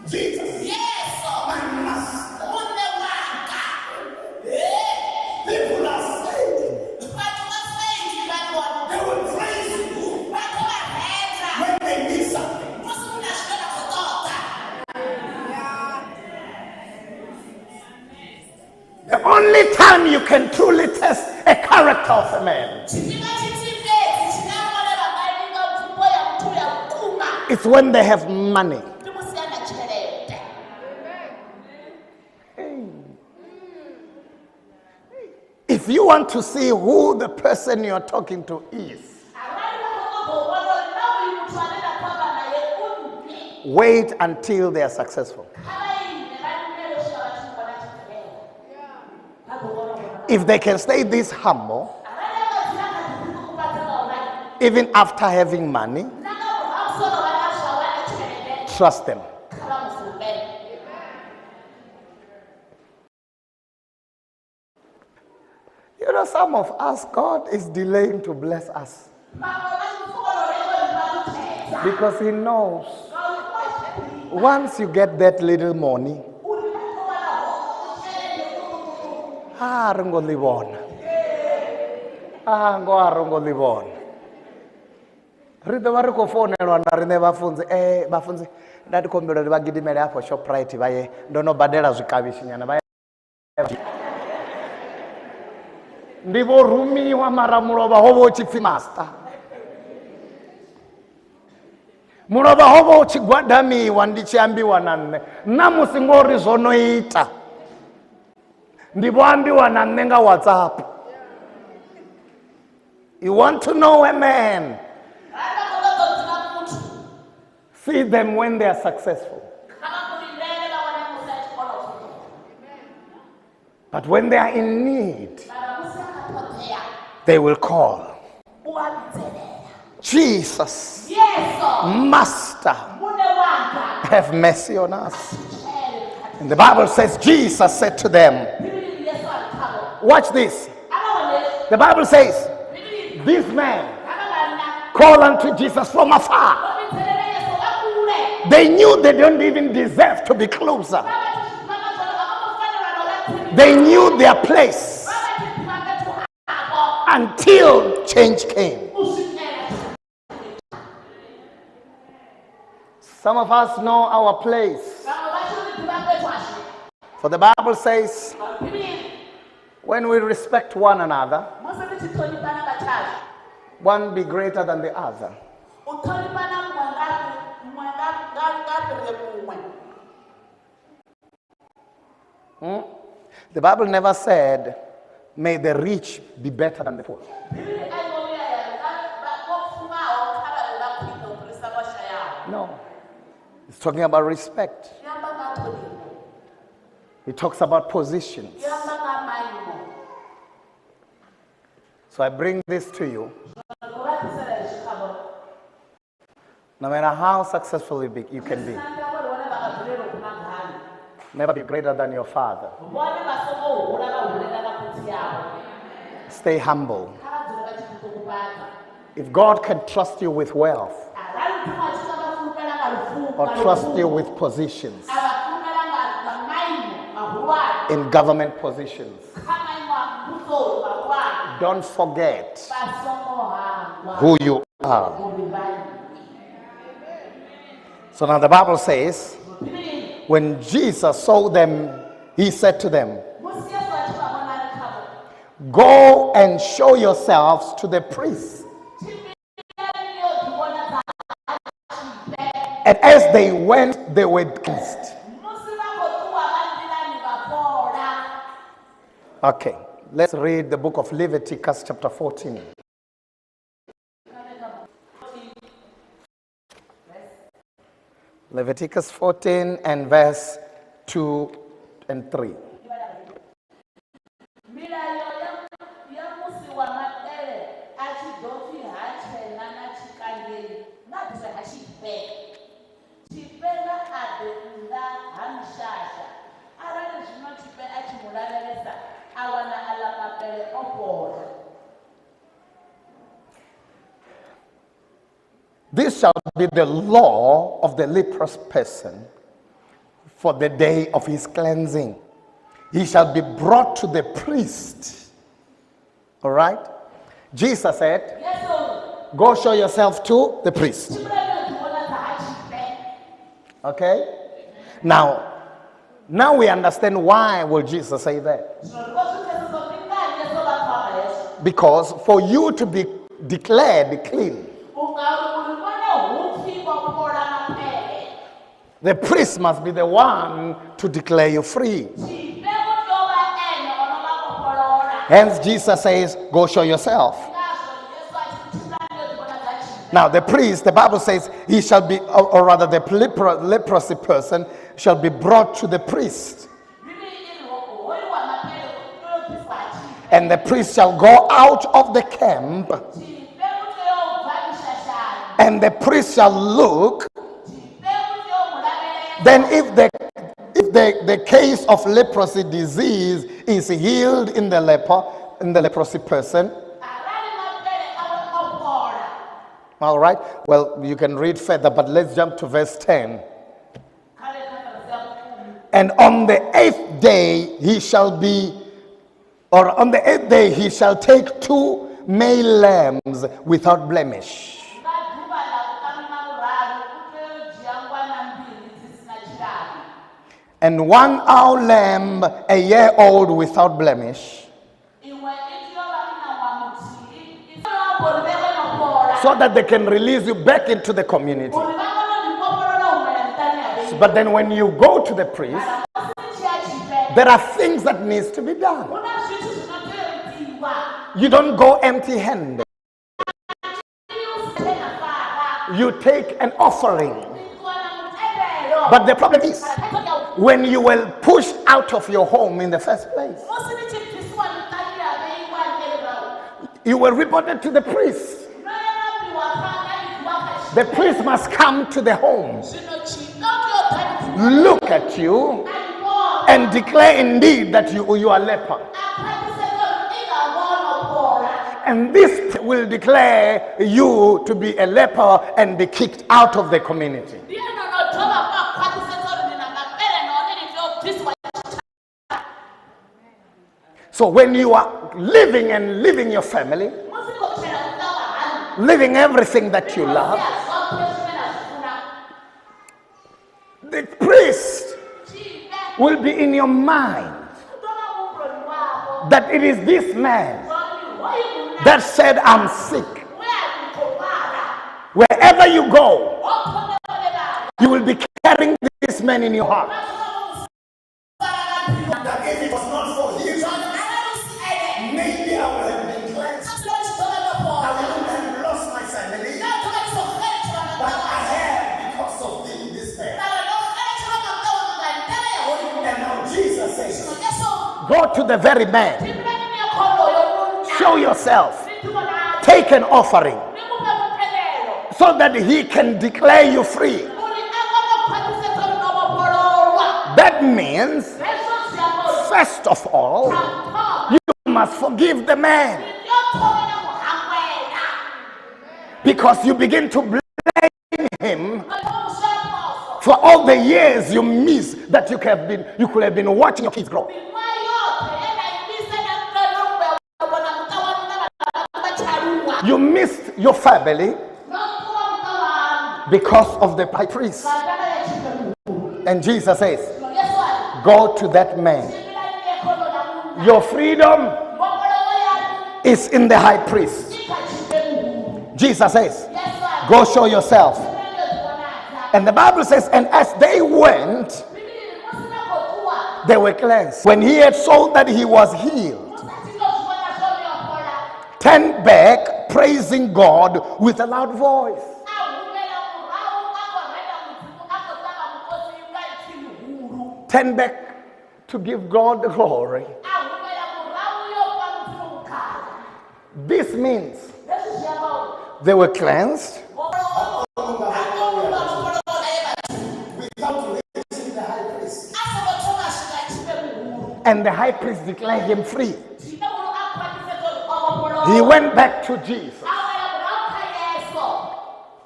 Jesus. Yes, my master. People are saying, they will praise you when they need something. The only time you can truly test a character of a man is when they have money. If you want to see who the person you're talking to is, wait until they are successful. If they can stay this humble, even after having money, trust them. You know, some of us, God is delaying to bless us because He knows once you get that little money, ndivo rumiwa mara mulova hovo uchipfi master, mulova hovo uchigwadamiwa ndichiambiwa na nne namusi ngori zvonoita ndivoambiwa na nne nga WhatsApp. You want to know a man, see them when they are successful. But when they are in need, they will call. Jesus, Master, have mercy on us. And the Bible says Jesus said to them, watch this. The Bible says, this man called unto Jesus from afar. They knew they don't even deserve to be closer. They knew their place until change came. Some of us know our place. For the Bible says, when we respect one another, one be greater than the other. The Bible never said, may the rich be better than the poor. No. It's talking about respect. It talks about positions. So I bring this to you. No matter how successful you can be, never be greater than your father. Stay humble. If God can trust you with wealth or trust you with positions, in government positions, don't forget who you are. So now the Bible says, when Jesus saw them, He said to them, go and show yourselves to the priests. And as they went, they were cleansed. Okay, let's read the book of Leviticus chapter 14. Leviticus 14 and verse 2 and 3. This shall be the law of the leprous person for the day of his cleansing. He shall be brought to the priest. All right? Jesus said, Yes, Lord. go show yourself to the priest. Okay? Now we understand why will Jesus say that. Because for you to be declared clean, the priest must be the one to declare you free. Hence Jesus says, go show yourself. Now the priest, the Bible says, he shall be, or rather the leprosy person shall be brought to the priest. And the priest shall go out of the camp, and the priest shall look. Then if the case of leprosy disease is healed in the leprosy person, all right, well, you can read further, but let's jump to verse 10. And on the 8th day he shall take 2 male lambs without blemish, and 1 owl lamb a year old without blemish, so that they can release you back into the community. But then when you go to the priest, there are things that needs to be done. You don't go empty-handed. You take an offering. But the problem is, when you were pushed out of your home in the first place, you were reported to the priest. The priest must come to the home, look at you, and declare indeed that you are leper. And this will declare you to be a leper and be kicked out of the community. So when you are living your family, living everything that you love, the priest will be in your mind that it is this man that said, I'm sick. Wherever you go, you will be carrying this man in your heart. That if it was not for him, maybe I would have been cleansed. I wouldn't have lost my family. But I have because of this man. And now Jesus says, go to the very man. Show yourself. Take an offering so that he can declare you free. That means, first of all, you must forgive the man. Because you begin to blame him for all the years you missed that you could have been watching your kids grow. You missed your family because of the high priest. And Jesus says, go to that man. Your freedom is in the high priest. Jesus says, go show yourself. And the Bible says, and as they went, they were cleansed. When he had saw that he was healed, turned back, praising God with a loud voice. Turn back to give God the glory. This means they were cleansed and the high priest declared him free. He went back to Jesus.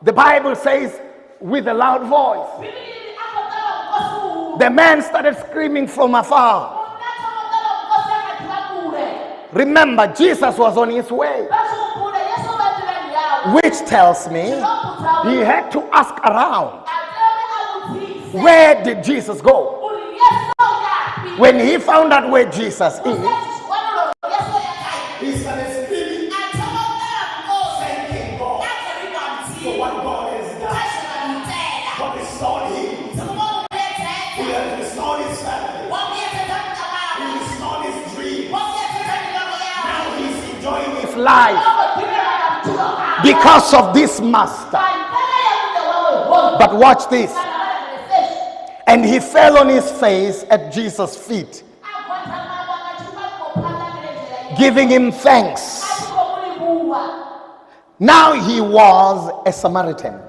The Bible says, with a loud voice, the man started screaming from afar. Remember, Jesus was on his way, which tells me he had to ask around, where did Jesus go? When he found out where Jesus is, he started screaming, thanking God for what God has done. God restored him. He has restored his family. He restored his dreams. Now he's enjoying his life because of this master. But watch this. And he fell on his face at Jesus' feet, giving him thanks. Now he was a Samaritan.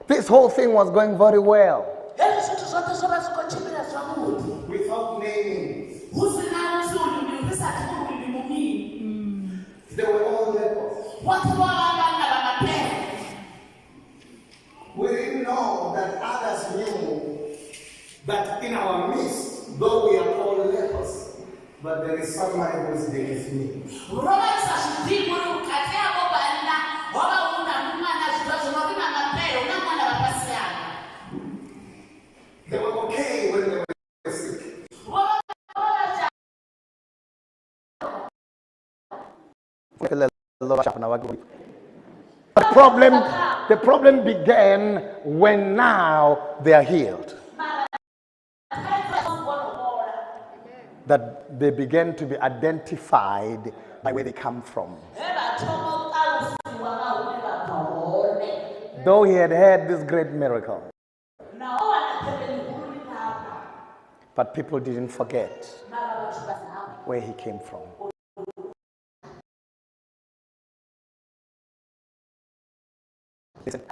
This whole thing was going very well. Without names. They were all lepers. We didn't know that others knew that in our midst, though we are all lepers, but there is somebody who is beneath me. They were okay when they were sick. The problem began when now they are healed. That they began to be identified by where they come from. Though he had had this great miracle, but people didn't forget where he came from. The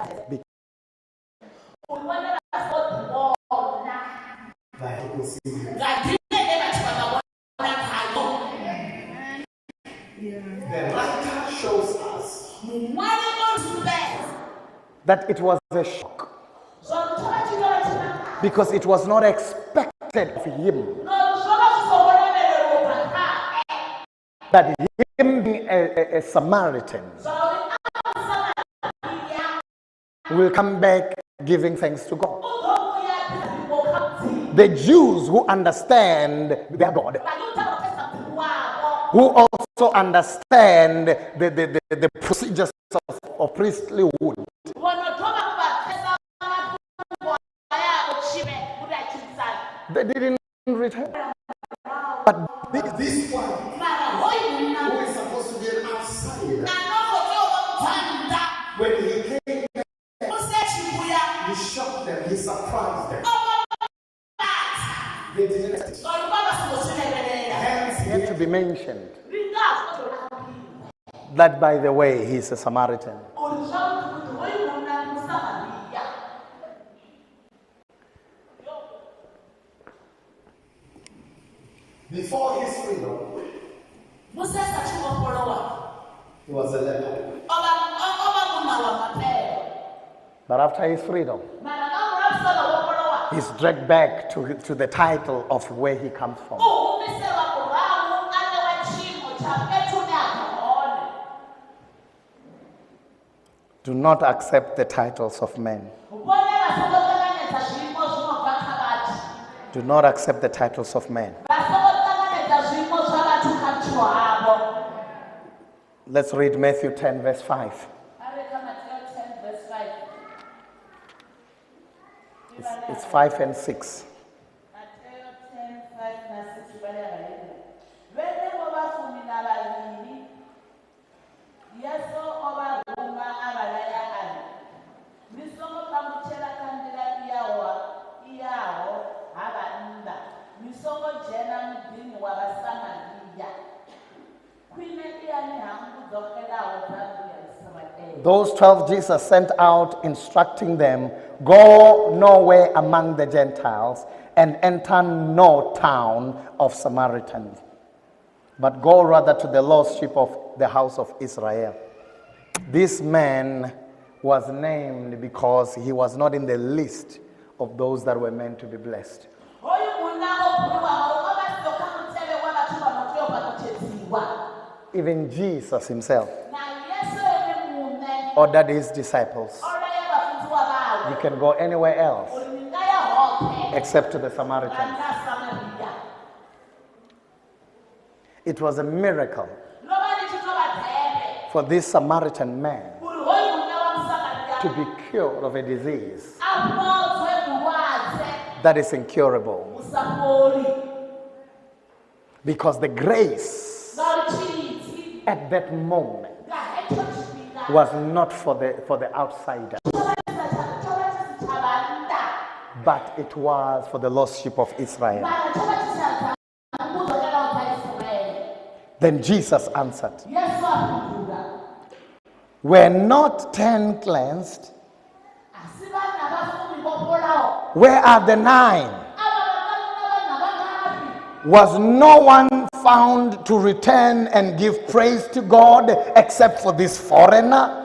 writer shows us that it was a shock because it was not expected of him that him being a Samaritan will come back giving thanks to God. The Jews who understand their God, who also understand the procedures of priestlyhood, they didn't return. But this one, who is supposed to be an outsider, when he came, he shocked them, he surprised them. They didn't. Hence, he had to be mentioned that, by the way, he's a Samaritan. Before his freedom, he was a leper. But after his freedom, he's dragged back to the title of where he comes from. Do not accept the titles of men. Do not accept the titles of men. Let's read Matthew 10, verse 5. It's 5 and 6. Those 12 Jesus sent out, instructing them, go nowhere among the Gentiles and enter no town of Samaritans. but go rather to the lost sheep of the house of Israel. This man was named because he was not in the list of those that were meant to be blessed. Even Jesus himself ordered his disciples, you can go anywhere else except to the Samaritans. It was a miracle for this Samaritan man to be cured of a disease that is incurable, because the grace at that moment was not for the outsider, but it was for the lost sheep of Israel. Then Jesus answered, were not 10 cleansed? Where are the 9? Was no one found to return and give praise to God except for this foreigner?